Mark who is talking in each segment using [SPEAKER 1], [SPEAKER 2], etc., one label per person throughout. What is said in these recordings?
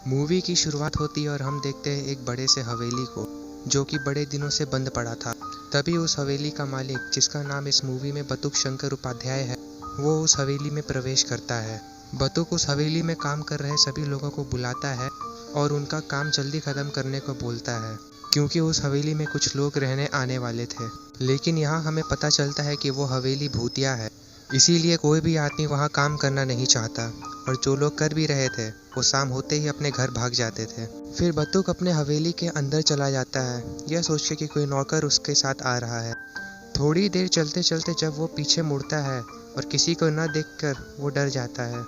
[SPEAKER 1] Movie की शुरुआत होती है और हम देखते हैं एक बड़े से हवेली को, जो कि बड़े दिनों से बंद पड़ा था। तभी उस हवेली का मालिक, जिसका नाम इस मूवी में बतुक शंकर उपाध्याय है, वो उस हवेली में प्रवेश करता है। बतुक उस हवेली में काम कर रहे सभी लोगों को बुलाता है और उनका काम जल्दी ख़त्म करने को बोलता है, क्योंकि उस हवेली में कुछ लोग रहने आने वाले थे। लेकिन यहाँ हमें पता चलता है कि वो हवेली भूतिया है, इसीलिए कोई भी आदमी वहाँ काम करना नहीं चाहता, और जो लोग कर भी रहे थे वो शाम होते ही अपने घर भाग जाते थे। फिर बतुक अपने हवेली के अंदर चला जाता है, यह सोच के कि कोई नौकर उसके साथ आ रहा है। थोड़ी देर चलते चलते जब वो पीछे मुड़ता है और किसी को न देखकर वो डर जाता है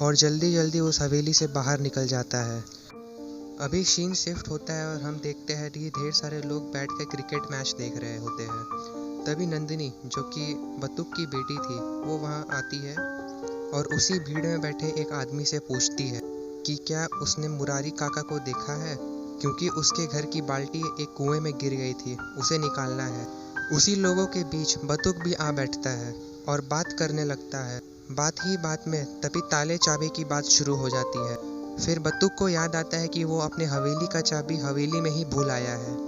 [SPEAKER 1] और जल्दी जल्दी उस हवेली से बाहर निकल जाता है। अभी सीन शिफ्ट होता है और हम देखते हैं कि ढेर सारे लोग बैठ कर क्रिकेट मैच देख रहे होते हैं। तभी नंदिनी, जो कि बतुक की बेटी थी, वो वहाँ आती है और उसी भीड़ में बैठे एक आदमी से पूछती है कि क्या उसने मुरारी काका को देखा है, क्योंकि उसके घर की बाल्टी एक कुएं में गिर गई थी, उसे निकालना है। उसी लोगों के बीच बतुक भी आ बैठता है और बात करने लगता है। बात ही बात में तभी ताले चाबी की बात शुरू हो जाती है। फिर बतुक को याद आता है कि वो अपने हवेली का चाबी हवेली में ही भूल आया है।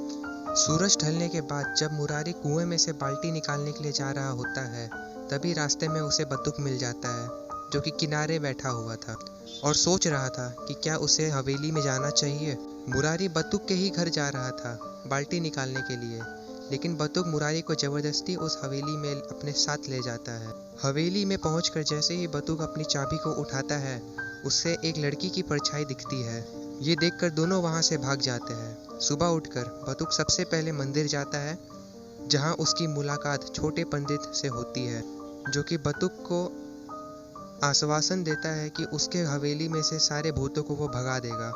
[SPEAKER 1] सूरज ढलने के बाद जब मुरारी कुएं में से बाल्टी निकालने के लिए जा रहा होता है, तभी रास्ते में उसे बतुक मिल जाता है, जो कि किनारे बैठा हुआ था और सोच रहा था कि क्या उसे हवेली में जाना चाहिए। मुरारी बतुक के ही घर जा रहा था बाल्टी निकालने के लिए, लेकिन बतुक मुरारी को ज़बरदस्ती उस हवेली में अपने साथ ले जाता है। हवेली में पहुंचकर जैसे ही बतुक अपनी चाबी को उठाता है, उससे एक लड़की की परछाई दिखती है। ये देखकर दोनों वहां से भाग जाते हैं। सुबह उठकर बतुक सबसे पहले मंदिर जाता है, जहां उसकी मुलाकात छोटे पंडित से होती है, जो कि बतुक को आश्वासन देता है कि उसके हवेली में से सारे भूतों को वो भगा देगा।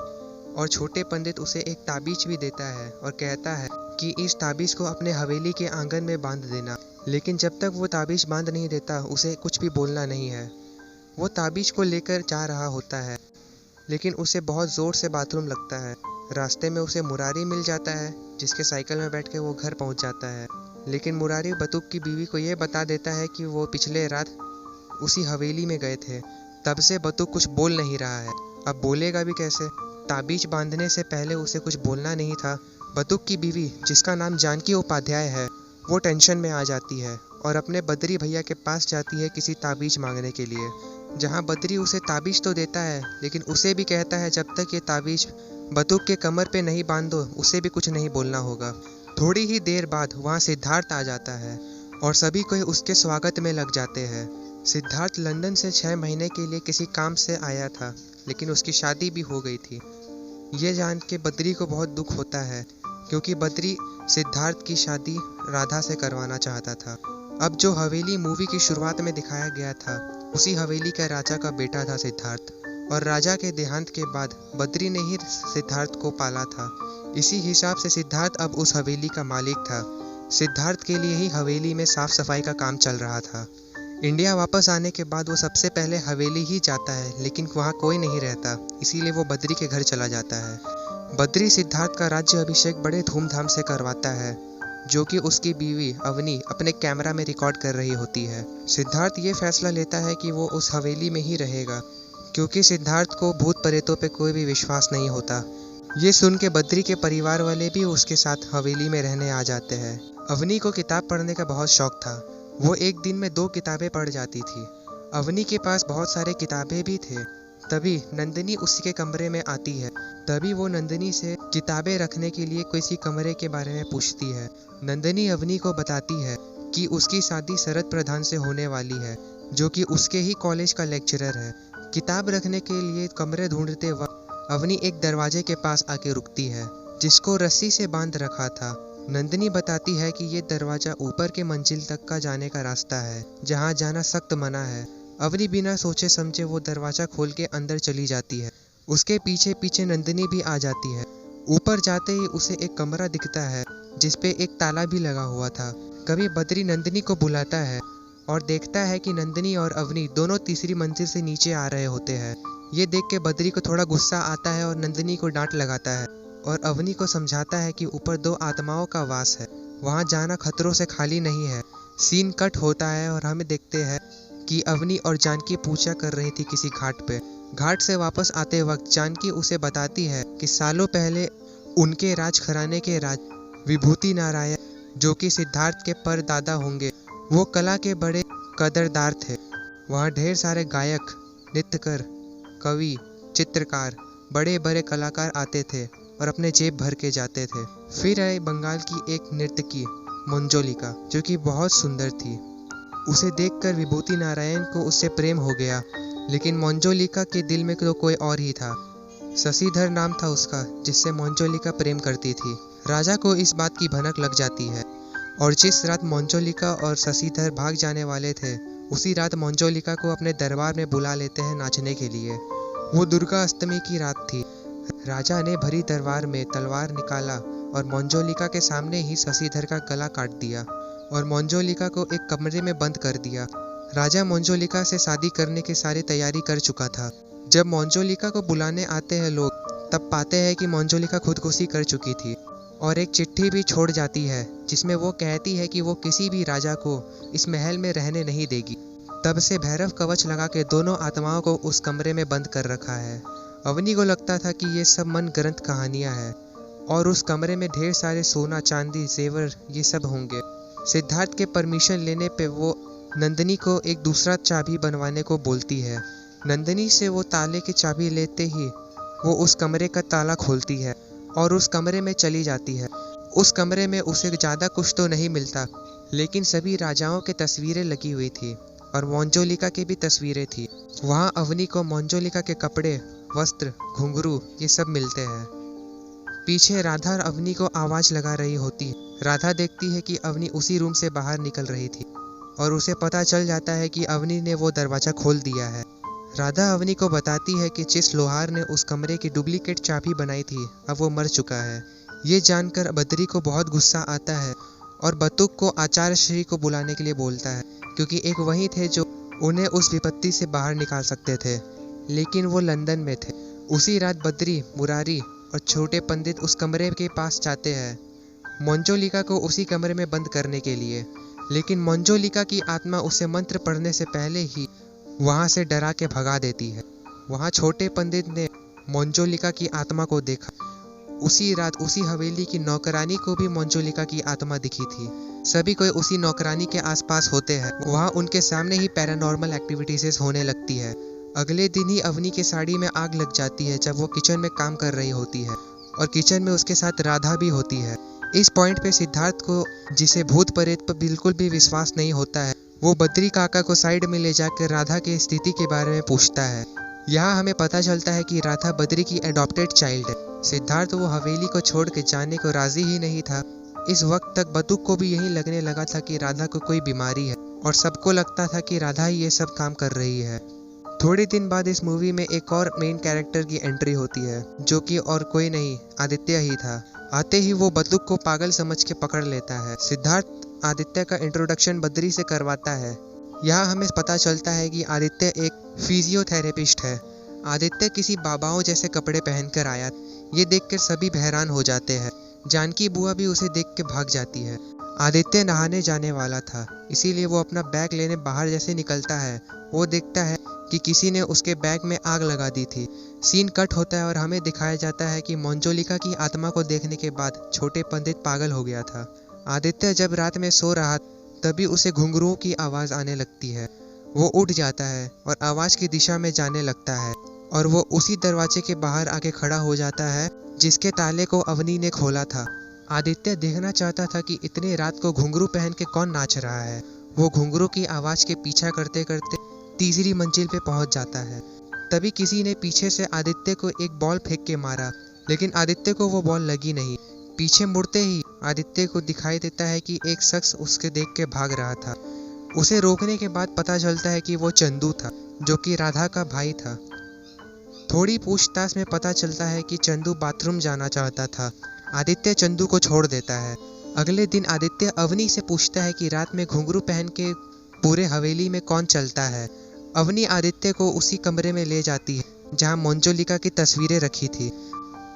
[SPEAKER 1] और छोटे पंडित उसे एक ताबीज भी देता है और कहता है कि इस ताबीज को अपने हवेली के आंगन में बांध देना, लेकिन जब तक वो ताबीज बांध नहीं देता उसे कुछ भी बोलना नहीं है। वो ताबीज को लेकर जा रहा होता है, लेकिन उसे बहुत ज़ोर से बाथरूम लगता है। रास्ते में उसे मुरारी मिल जाता है, जिसके साइकिल में बैठ के वो घर पहुंच जाता है। लेकिन मुरारी बतुक की बीवी को ये बता देता है कि वो पिछले रात उसी हवेली में गए थे। तब से बतुक कुछ बोल नहीं रहा है। अब बोलेगा भी कैसे? ताबीज बांधने से पहले उसे कुछ बोलना नहीं था। बतुक की बीवी, जिसका नाम जानकी उपाध्याय है, वो टेंशन में आ जाती है और अपने बद्री भैया के पास जाती है किसी ताबीज मांगने के लिए, जहाँ बद्री उसे ताबीज तो देता है, लेकिन उसे भी कहता है जब तक ये ताबीज बतुक के कमर पे नहीं बांध दो उसे भी कुछ नहीं बोलना होगा। थोड़ी ही देर बाद वहाँ सिद्धार्थ आ जाता है और सभी कोई उसके स्वागत में लग जाते हैं। सिद्धार्थ लंदन से 6 महीने के लिए किसी काम से आया था, लेकिन उसकी शादी भी हो गई थी। ये जान के बद्री को बहुत दुख होता है, क्योंकि बद्री सिद्धार्थ की शादी राधा से करवाना चाहता था। अब जो हवेली मूवी की शुरुआत में दिखाया गया था, उसी हवेली का राजा का बेटा था सिद्धार्थ, और राजा के देहांत के बाद बद्री ने ही सिद्धार्थ को पाला था। इसी हिसाब से सिद्धार्थ अब उस हवेली का मालिक था। सिद्धार्थ के लिए ही हवेली में साफ सफाई का काम चल रहा था। इंडिया वापस आने के बाद वो सबसे पहले हवेली ही जाता है, लेकिन वहाँ कोई नहीं रहता, इसीलिए वो बद्री के घर चला जाता है। बद्री सिद्धार्थ का राज्य अभिषेक बड़े धूमधाम से करवाता है, जो कि उसकी बीवी अवनी अपने कैमरा में रिकॉर्ड कर रही होती है। सिद्धार्थ ये फैसला लेता है कि वो उस हवेली में ही रहेगा, क्योंकि सिद्धार्थ को भूत प्रेतों पे कोई भी विश्वास नहीं होता। ये सुन के बद्री के परिवार वाले भी उसके साथ हवेली में रहने आ जाते हैं। अवनी को किताब पढ़ने का बहुत शौक था। वो एक दिन में 2 किताबें पढ़ जाती थी। अवनी के पास बहुत सारे किताबें भी थे। तभी नंदिनी उसी के कमरे में आती है। तभी वो नंदिनी से किताबें रखने के लिए किसी कमरे के बारे में पूछती है। नंदिनी अवनी को बताती है कि उसकी शादी शरद प्रधान से होने वाली है, जो कि उसके ही कॉलेज का लेक्चरर है। किताब रखने के लिए कमरे ढूंढते वक्त अवनी एक दरवाजे के पास आके रुकती है, जिसको रस्सी से बांध रखा था। नंदिनी बताती है कि ये दरवाजा ऊपर के मंजिल तक का जाने का रास्ता है, जहाँ जाना सख्त मना है। अवनी बिना सोचे समझे वो दरवाजा खोल के अंदर चली जाती है। उसके पीछे पीछे नंदिनी भी आ जाती है। ऊपर जाते ही उसे एक कमरा दिखता है, जिसपे एक ताला भी लगा हुआ था। कभी बद्री नंदिनी को बुलाता है और देखता है कि नंदिनी और अवनी दोनों तीसरी मंजिल से नीचे आ रहे होते हैं। ये देख के बद्री को थोड़ा गुस्सा आता है और नंदिनी को डांट लगाता है और अवनी को समझाता है कि ऊपर 2 आत्माओं का वास है, वहाँ जाना खतरों से खाली नहीं है। सीन कट होता है और हमें देखते हैं कि अवनी और जानकी पूजा कर रही थी किसी घाट पे। घाट से वापस आते वक्त जानकी उसे बताती है कि सालों पहले उनके राजघराने के विभूति नारायण, जो कि सिद्धार्थ के परदादा होंगे, वो कला के बड़े कदरदार थे। वहाँ ढेर सारे गायक, नृत्यकर, कवि, चित्रकार, बड़े बड़े कलाकार आते थे और अपने जेब भर के जाते थे। फिर आई बंगाल की एक नर्तकी मंजुलिका, जो कि बहुत सुंदर थी। उसे देखकर विभूति नारायण को उससे प्रेम हो गया, लेकिन मंजुलिका के दिल में तो कोई और ही था। शशिधर नाम था उसका, जिससे मंजुलिका प्रेम करती थी। राजा को इस बात की भनक लग जाती है और जिस रात मंजुलिका और शशिधर भाग जाने वाले थे, उसी रात मंजुलिका को अपने दरबार में बुला लेते हैं नाचने के लिए। वो दुर्गा अष्टमी की रात थी। राजा ने भरी दरबार में तलवार निकाला और मंजुलिका के सामने ही शशिधर का गला काट दिया और मंजुलिका को एक कमरे में बंद कर दिया। राजा मंजुलिका से शादी करने की सारी तैयारी कर चुका था। जब मंजुलिका को बुलाने आते हैं लोग, तब पाते हैं कि मंजुलिका खुदकुशी कर चुकी थी और एक चिट्ठी भी छोड़ जाती है, जिसमें वो कहती है कि वो किसी भी राजा को इस महल में रहने नहीं देगी। तब से भैरव कवच लगा के दोनों आत्माओं को उस कमरे में बंद कर रखा है। अवनी को लगता था कि ये सब मनगढ़ंत कहानियां हैं और उस कमरे में ढेर सारे सोना, चांदी, जेवर ये सब होंगे। सिद्धार्थ के परमिशन लेने पे वो नंदिनी को एक दूसरा चाबी बनवाने को बोलती है। नंदिनी से वो ताले की चाबी लेते ही वो उस कमरे का ताला खोलती है और उस कमरे में चली जाती है। उस कमरे में उसे ज़्यादा कुछ तो नहीं मिलता, लेकिन सभी राजाओं की तस्वीरें लगी हुई थी और मंजुलिका की भी तस्वीरें थी। वहाँ अवनी को मंजुलिका के कपड़े, वस्त्र, घुंघरू ये सब मिलते हैं। पीछे राधा और अवनी को आवाज़ लगा रही होती। राधा देखती है कि अवनी उसी रूम से बाहर निकल रही थी और उसे पता चल जाता है कि अवनी ने वो दरवाज़ा खोल दिया है। राधा अवनी को बताती है कि जिस लोहार ने उस कमरे की डुप्लीकेट चाबी बनाई थी, अब वो मर चुका है। ये जानकर बद्री को बहुत गुस्सा आता है और बतुक को आचार्य श्री को बुलाने के लिए बोलता है, क्योंकि एक वही थे जो उन्हें उस विपत्ति से बाहर निकाल सकते थे, लेकिन वो लंदन में थे। उसी रात बद्री, मुरारी और छोटे पंडित उस कमरे के पास जाते हैं मंजुलिका को उसी कमरे में बंद करने के लिए, लेकिन मंजुलिका की आत्मा उसे मंत्र पढ़ने से पहले ही वहाँ से डरा के भगा देती है। वहाँ छोटे पंडित ने मंजुलिका की आत्मा को देखा। उसी रात उसी हवेली की नौकरानी को भी मंजुलिका की आत्मा दिखी थी। सभी कोई उसी नौकरानी के आसपास होते हैं। वहाँ उनके सामने ही पैरानॉर्मल एक्टिविटीज होने लगती है। अगले दिन ही अवनी के साड़ी में आग लग जाती है जब वो किचन में काम कर रही होती है और किचन में उसके साथ राधा भी होती है। इस पॉइंट पे सिद्धार्थ को, जिसे भूत प्रेत पर बिल्कुल भी विश्वास नहीं होता है, वो बद्री काका को साइड में ले जाकर राधा की स्थिति के बारे में पूछता है। यहाँ हमें पता चलता है कि राधा बद्री की एडॉप्टेड चाइल्ड है। सिद्धार्थ वो हवेली को छोड़ के जाने को राजी ही नहीं था। इस वक्त तक बतुक को भी यही लगने लगा था कि राधा को कोई बीमारी है और सबको लगता था कि राधा ही ये सब काम कर रही है। थोड़े दिन बाद इस मूवी में एक और मेन कैरेक्टर की एंट्री होती है, जो कि और कोई नहीं, आदित्य ही था। आते ही वो बतुक को पागल समझ के पकड़ लेता है। सिद्धार्थ आदित्य का इंट्रोडक्शन बद्री से करवाता है। यहाँ हमें पता चलता है कि आदित्य एक फिजियोथेरेपिस्ट है। आदित्य किसी बाबाओं जैसे कपड़े पहनकर आया। ये देखकर सभी हैरान हो जाते हैं। जानकी बुआ भी उसे देख के भाग जाती है। आदित्य नहाने जाने वाला था, इसीलिए वो अपना बैग लेने बाहर जैसे निकलता है, वो देखता है कि किसी ने उसके बैग में आग लगा दी थी। सीन कट होता है और हमें दिखाया जाता है कि मंजुलिका की आत्मा को देखने के बाद छोटे पंडित पागल हो गया था। आदित्य जब रात में सो रहा तभी उसे घुंघरुओं की आवाज़ आने लगती है। वो उठ जाता है और आवाज़ की दिशा में जाने लगता है और वो उसी दरवाजे के बाहर आके खड़ा हो जाता है जिसके ताले को अवनी ने खोला था। आदित्य देखना चाहता था कि इतनी रात को घुंघरू पहन के कौन नाच रहा है। वो घुंघरू की आवाज़ के पीछा करते करते तीसरी मंजिल पे पहुंच जाता है। तभी किसी ने पीछे से आदित्य को एक बॉल फेंक के मारा, लेकिन आदित्य को वो बॉल लगी नहीं। पीछे मुड़ते ही आदित्य को दिखाई देता है कि एक शख्स उसके देख के भाग रहा था। उसे रोकने के बाद पता चलता है कि वो चंदू था, जो कि राधा का भाई था। थोड़ी पूछताछ में पता चलता है कि चंदू बाथरूम जाना चाहता था। आदित्य चंदू को छोड़ देता है। अगले दिन आदित्य अवनी से पूछता है कि रात में घुंघरू पहन के पूरे हवेली में कौन चलता है। अवनी आदित्य को उसी कमरे में ले जाती है जहाँ मंजुलिका की तस्वीरें रखी थी।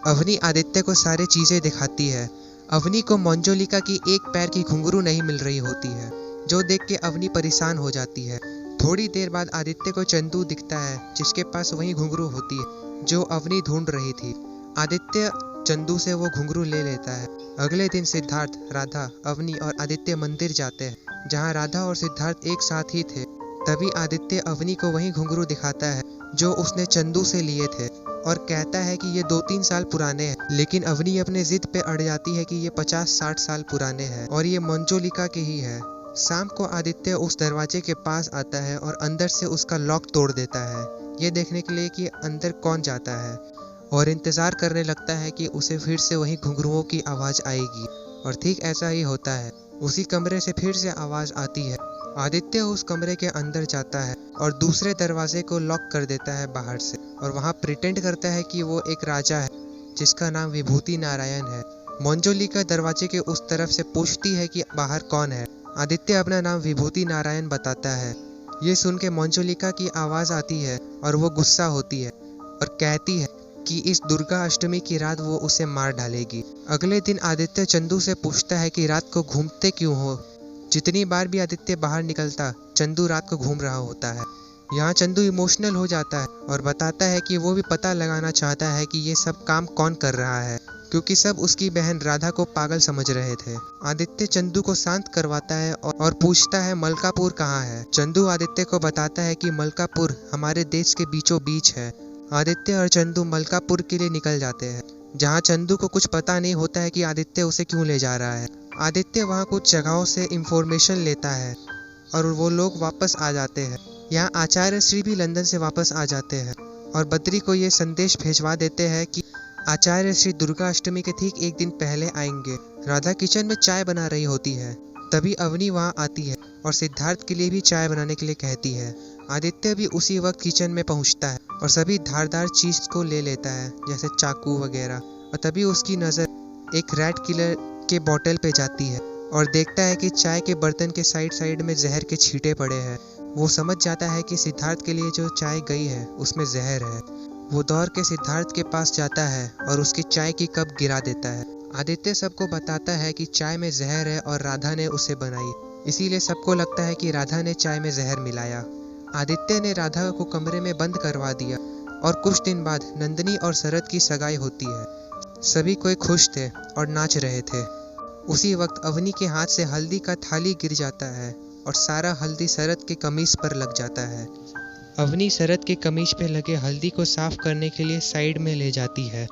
[SPEAKER 1] अवनी आदित्य को सारी चीज़ें दिखाती है। अवनी को मंजुलिका की एक पैर की घुंघरू नहीं मिल रही होती है, जो देख के अवनी परेशान हो जाती है। थोड़ी देर बाद आदित्य को चंदू दिखता है, जिसके पास वही घुंघरू होती है जो अवनी ढूंढ रही थी। आदित्य चंदू से वो घुंघरू ले लेता है। अगले दिन सिद्धार्थ, राधा, अवनी और आदित्य मंदिर जाते हैं, जहाँ राधा और सिद्धार्थ एक साथ ही थे। तभी आदित्य अवनी को वही घुंघरू दिखाता है जो उसने चंदू से लिए थे और कहता है कि ये 2-3 साल पुराने हैं। लेकिन अवनी अपने जिद पे अड़ जाती है कि ये 50-60 साल पुराने हैं और ये मंजोलिका के ही है। शाम को आदित्य उस दरवाजे के पास आता है और अंदर से उसका लॉक तोड़ देता है, ये देखने के लिए कि अंदर कौन जाता है, और इंतजार करने लगता है कि उसे फिर से वही घुंघरुओं की आवाज आएगी। और ठीक ऐसा ही होता है। उसी कमरे से फिर से आवाज आती है। आदित्य उस कमरे के अंदर जाता है और दूसरे दरवाजे को लॉक कर देता है बाहर से, और वहाँ प्रिटेंड करता है कि वो एक राजा है जिसका नाम विभूति नारायण है। मंजोलिका दरवाजे के उस तरफ से पूछती है कि बाहर कौन है। आदित्य अपना नाम विभूति नारायण बताता है। ये सुन के मंजोलिका की आवाज आती है और वो गुस्सा होती है और कहती है कि इस दुर्गा अष्टमी की रात वो उसे मार डालेगी। अगले दिन आदित्य चंदू से पूछता है कि रात को घूमते क्यों हो। जितनी बार भी आदित्य बाहर निकलता, चंदू रात को घूम रहा होता है। यहाँ चंदू इमोशनल हो जाता है और बताता है कि वो भी पता लगाना चाहता है कि ये सब काम कौन कर रहा है, क्योंकि सब उसकी बहन राधा को पागल समझ रहे थे। आदित्य चंदू को शांत करवाता है और पूछता है मलकापुर कहाँ है। चंदू आदित्य को बताता है कि मलकापुर हमारे देश के बीचों बीच है। आदित्य और चंदू मलकापुर के लिए निकल जाते हैं, जहाँ चंदू को कुछ पता नहीं होता है कि आदित्य उसे क्यों ले जा रहा है। आदित्य वहाँ कुछ जगहों से इंफॉर्मेशन लेता है और वो लोग वापस आ जाते हैं। यहाँ आचार्य श्री भी लंदन से वापस आ जाते हैं और बद्री को ये संदेश भेजवा देते हैं कि आचार्य श्री दुर्गा अष्टमी के ठीक एक दिन पहले आएंगे। राधा किचन में चाय बना रही होती है। तभी अवनी वहाँ आती है और सिद्धार्थ के लिए भी चाय बनाने के लिए कहती है। आदित्य भी उसी वक्त किचन में पहुँचता है और सभी धारदार चीज को ले लेता है, जैसे चाकू वगैरह। और तभी उसकी नज़र एक रैट किलर के बोतल पे जाती है और देखता है कि चाय के बर्तन के साइड में जहर के छींटे पड़े हैं। वो समझ जाता है कि सिद्धार्थ के लिए जो चाय गई है उसमें जहर है। वो दौड़ के सिद्धार्थ के पास जाता है और उसकी चाय की कप गिरा देता है। आदित्य सबको बताता है कि चाय में जहर है और राधा ने उसे बनाई, इसीलिए सबको लगता है कि राधा ने चाय में जहर मिलाया। आदित्य ने राधा को कमरे में बंद करवा दिया और कुछ दिन बाद नंदिनी और शरद की सगाई होती है। सभी कोई खुश थे और नाच रहे थे। उसी वक्त अवनी के हाथ से हल्दी का थाली गिर जाता है और सारा हल्दी शरद के कमीज पर लग जाता है। अवनी शरद के कमीज पे लगे हल्दी को साफ करने के लिए साइड में ले जाती है।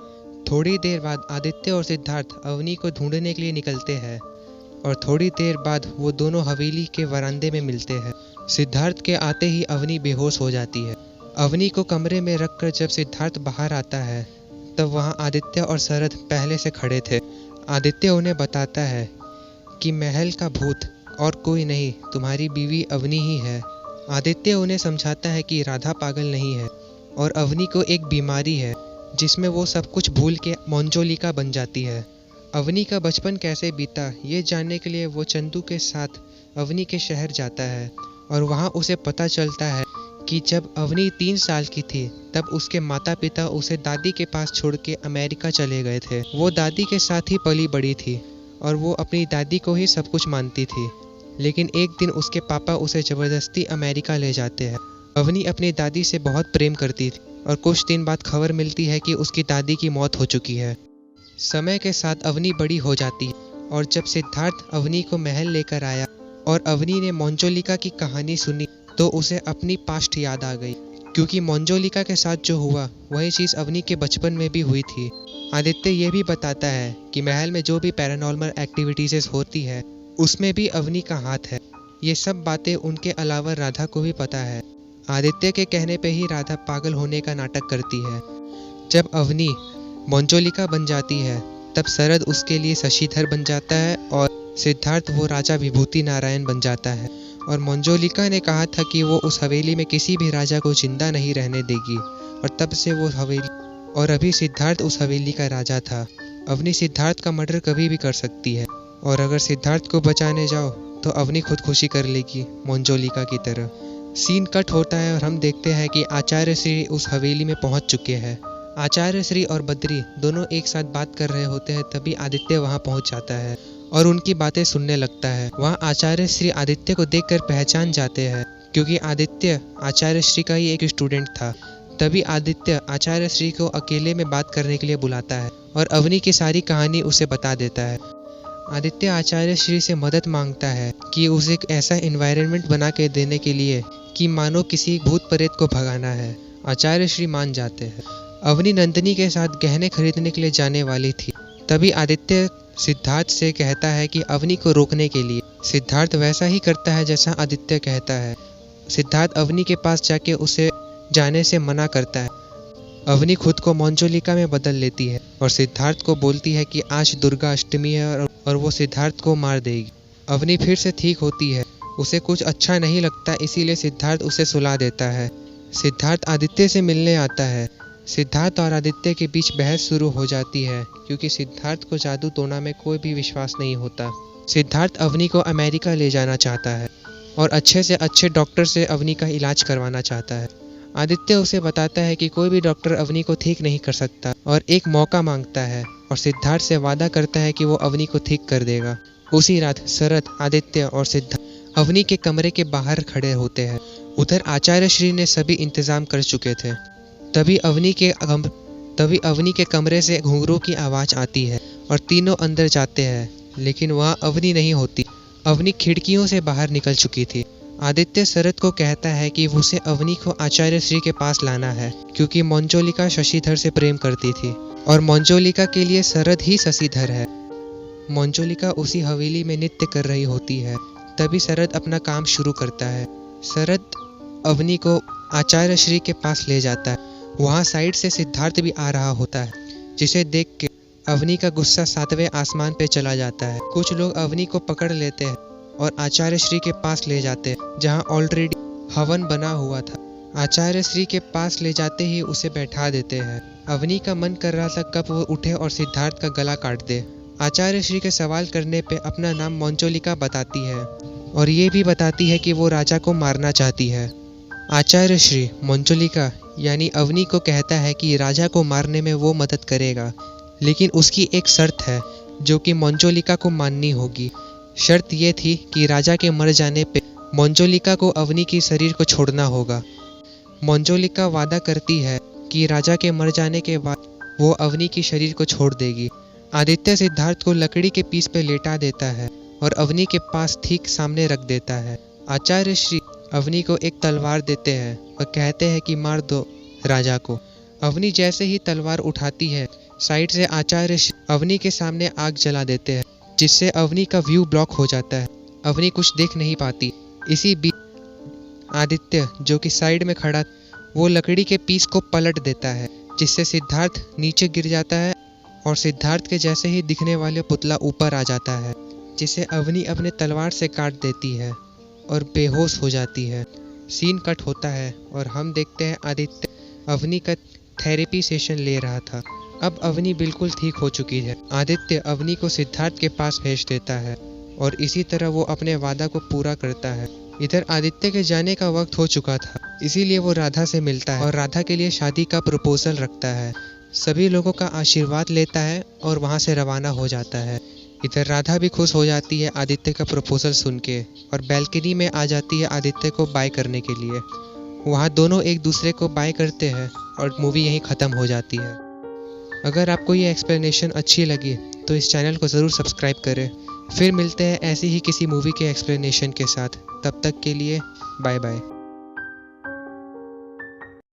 [SPEAKER 1] थोड़ी देर बाद आदित्य और सिद्धार्थ अवनी को ढूंढने के लिए निकलते हैं और थोड़ी देर बाद वो दोनों हवेली के वरांदे में मिलते हैं। सिद्धार्थ के आते ही अवनी बेहोश हो जाती है। अवनी को कमरे में रखकर जब सिद्धार्थ बाहर आता है तब वहाँ आदित्य और शरद पहले से खड़े थे। आदित्य उन्हें बताता है कि महल का भूत और कोई नहीं, तुम्हारी बीवी अवनी ही है। आदित्य उन्हें समझाता है कि राधा पागल नहीं है और अवनी को एक बीमारी है जिसमें वो सब कुछ भूल के मंजोलिका बन जाती है। अवनी का बचपन कैसे बीता ये जानने के लिए वो चंदू के साथ अवनी के शहर जाता है और वहाँ उसे पता चलता है कि जब अवनी 3 साल की थी तब उसके माता पिता उसे दादी के पास छोड़ के अमेरिका चले गए थे। वो दादी के साथ ही पली बड़ी थी और वो अपनी दादी को ही सब कुछ मानती थी। लेकिन एक दिन उसके पापा उसे ज़बरदस्ती अमेरिका ले जाते हैं। अवनी अपनी दादी से बहुत प्रेम करती थी और कुछ दिन बाद खबर मिलती है कि उसकी दादी की मौत हो चुकी है। समय के साथ अवनी बड़ी हो जाती है और जब सिद्धार्थ अवनी को महल लेकर आया और अवनी ने मंजोलिका की कहानी सुनी तो उसे अपनी पास्ट याद आ गई, क्योंकि मंजोलिका के साथ जो हुआ वही चीज़ अवनी के बचपन में भी हुई थी। आदित्य ये भी बताता है कि महल में जो भी पैरानॉर्मल एक्टिविटीज़ होती है उसमें भी अवनी का हाथ है। ये सब बातें उनके अलावा राधा को भी पता है। आदित्य के कहने पे ही राधा पागल होने का नाटक करती है। जब अवनी मंजोलिका बन जाती है तब शरद उसके लिए शशिधर बन जाता है और सिद्धार्थ वो राजा विभूति नारायण बन जाता है। और मंजोलिका ने कहा था कि वो उस हवेली में किसी भी राजा को जिंदा नहीं रहने देगी और तब से वो हवेली, और अभी सिद्धार्थ उस हवेली का राजा था। अवनी सिद्धार्थ का मर्डर कभी भी कर सकती है और अगर सिद्धार्थ को बचाने जाओ तो अवनी खुदकुशी कर लेगी मंजोलिका की तरह। सीन कट होता है और हम देखते हैं कि आचार्य श्री उस हवेली में पहुंच चुके हैं। आचार्य श्री और बद्री दोनों एक साथ बात कर रहे होते हैं, तभी आदित्य वहां पहुंच जाता है और उनकी बातें सुनने लगता है। वहां आचार्य श्री आदित्य को देखकर पहचान जाते हैं क्योंकि आदित्य आचार्य श्री का ही एक स्टूडेंट था। तभी आदित्य आचार्य श्री को अकेले में बात करने के लिए बुलाता है और अवनी की सारी कहानी उसे बता देता है। आदित्य आचार्य श्री से मदद मांगता है कि उसे एक ऐसा एनवायरनमेंट बना के देने के लिए कि मानो किसी भूत प्रेत को भगाना है। आचार्य श्री मान जाते हैं। अवनी नंदिनी के साथ गहने खरीदने के लिए जाने वाली थी। तभी आदित्य सिद्धार्थ से कहता है कि अवनी को रोकने के लिए। सिद्धार्थ वैसा ही करता है जैसा आदित्य कहता है। सिद्धार्थ अवनी के पास जाके उसे जाने से मना करता है। अवनी खुद को मंजुलिका में बदल लेती है और सिद्धार्थ को बोलती है कि आज दुर्गा अष्टमी है और वो सिद्धार्थ को मार देगी। अवनी फिर से ठीक होती है। उसे कुछ अच्छा नहीं लगता, इसीलिए सिद्धार्थ उसे सुला देता है। सिद्धार्थ आदित्य से मिलने आता है। सिद्धार्थ और आदित्य के बीच बहस शुरू हो जाती है क्योंकि सिद्धार्थ को जादू टोना में कोई भी विश्वास नहीं होता। सिद्धार्थ अवनी को अमेरिका ले जाना चाहता है और अच्छे से अच्छे डॉक्टर से अवनी का इलाज करवाना चाहता है। आदित्य उसे बताता है कि कोई भी डॉक्टर अवनी को ठीक नहीं कर सकता और एक मौका मांगता है और सिद्धार्थ से वादा करता है कि वो अवनी को ठीक कर देगा। उसी रात शरद, आदित्य और सिद्धार्थ अवनी के कमरे के बाहर खड़े होते हैं। उधर आचार्य श्री ने सभी इंतजाम कर चुके थे। तभी अवनी के कमरे से घुंघरू की आवाज़ आती है और तीनों अंदर जाते हैं, लेकिन वहाँ अवनी नहीं होती। अवनी खिड़कियों से बाहर निकल चुकी थी। आदित्य शरद को कहता है कि उसे अवनी को आचार्य श्री के पास लाना है क्योंकि मंजुलिका शशिधर से प्रेम करती थी और मंजुलिका के लिए शरद ही शशिधर है। मंजुलिका उसी हवेली में नृत्य कर रही होती है। तभी शरद अपना काम शुरू करता है। शरद अवनी को आचार्य श्री के पास ले जाता है। वहाँ साइड से सिद्धार्थ भी आ रहा होता है, जिसे देख के अवनी का गुस्सा 7वें आसमान पे चला जाता है। कुछ लोग अवनी को पकड़ लेते हैं और आचार्य श्री के पास ले जाते हैं, जहाँ ऑलरेडी हवन बना हुआ था। आचार्य श्री के पास ले जाते ही उसे बैठा देते हैं। अवनी का मन कर रहा था कब वो उठे और सिद्धार्थ का गला काट दे। आचार्य श्री के सवाल करने पे अपना नाम मंजुलिका बताती है और ये भी बताती है कि वो राजा को मारना चाहती है। आचार्य श्री मंजुलिका यानी अवनी को कहता है कि राजा को मारने में वो मदद करेगा, लेकिन उसकी एक शर्त है जो कि मंजुलिका को माननी होगी। शर्त ये थी कि राजा के मर जाने पे मंजुलिका को अवनी की शरीर को छोड़ना होगा। मंजुलिका वादा करती है कि राजा के मर जाने के बाद वो अवनी की शरीर को छोड़ देगी। आदित्य सिद्धार्थ को लकड़ी के पीस पे लेटा देता है और अवनी के पास ठीक सामने रख देता है। आचार्य श्री अवनी को एक तलवार देते हैं और कहते हैं कि मार दो राजा को। अवनी जैसे ही तलवार उठाती है, साइड से आचार्य श्री अवनी के सामने आग जला देते हैं, जिससे अवनी का व्यू ब्लॉक हो जाता है। अवनी कुछ देख नहीं पाती। इसी बीच आदित्य, जो कि साइड में खड़ा, वो लकड़ी के पीस को पलट देता है, जिससे सिद्धार्थ नीचे गिर जाता है और सिद्धार्थ के जैसे ही दिखने वाले पुतला ऊपर आ जाता है, जिसे अवनी अपने तलवार से काट देती है और बेहोश हो जाती है। सीन कट होता है और हम देखते हैं आदित्य अवनी का थेरेपी सेशन ले रहा था। अब अवनी बिल्कुल ठीक हो चुकी है। आदित्य अवनी को सिद्धार्थ के पास भेज देता है और इसी तरह वो अपने वादा को पूरा करता है। इधर आदित्य के जाने का वक्त हो चुका था, इसीलिए वो राधा से मिलता है और राधा के लिए शादी का प्रपोजल रखता है। सभी लोगों का आशीर्वाद लेता है और वहाँ से रवाना हो जाता है। इधर राधा भी खुश हो जाती है आदित्य का प्रपोजल सुन के और बैल्कनी में आ जाती है आदित्य को बाय करने के लिए। वहाँ दोनों एक दूसरे को बाय करते हैं और मूवी यहीं ख़त्म हो जाती है। अगर आपको ये एक्सप्लेनेशन अच्छी लगी तो इस चैनल को ज़रूर सब्सक्राइब करें। फिर मिलते हैं ऐसी ही किसी मूवी के एक्सप्लेनेशन के साथ। तब तक के लिए बाय बाय।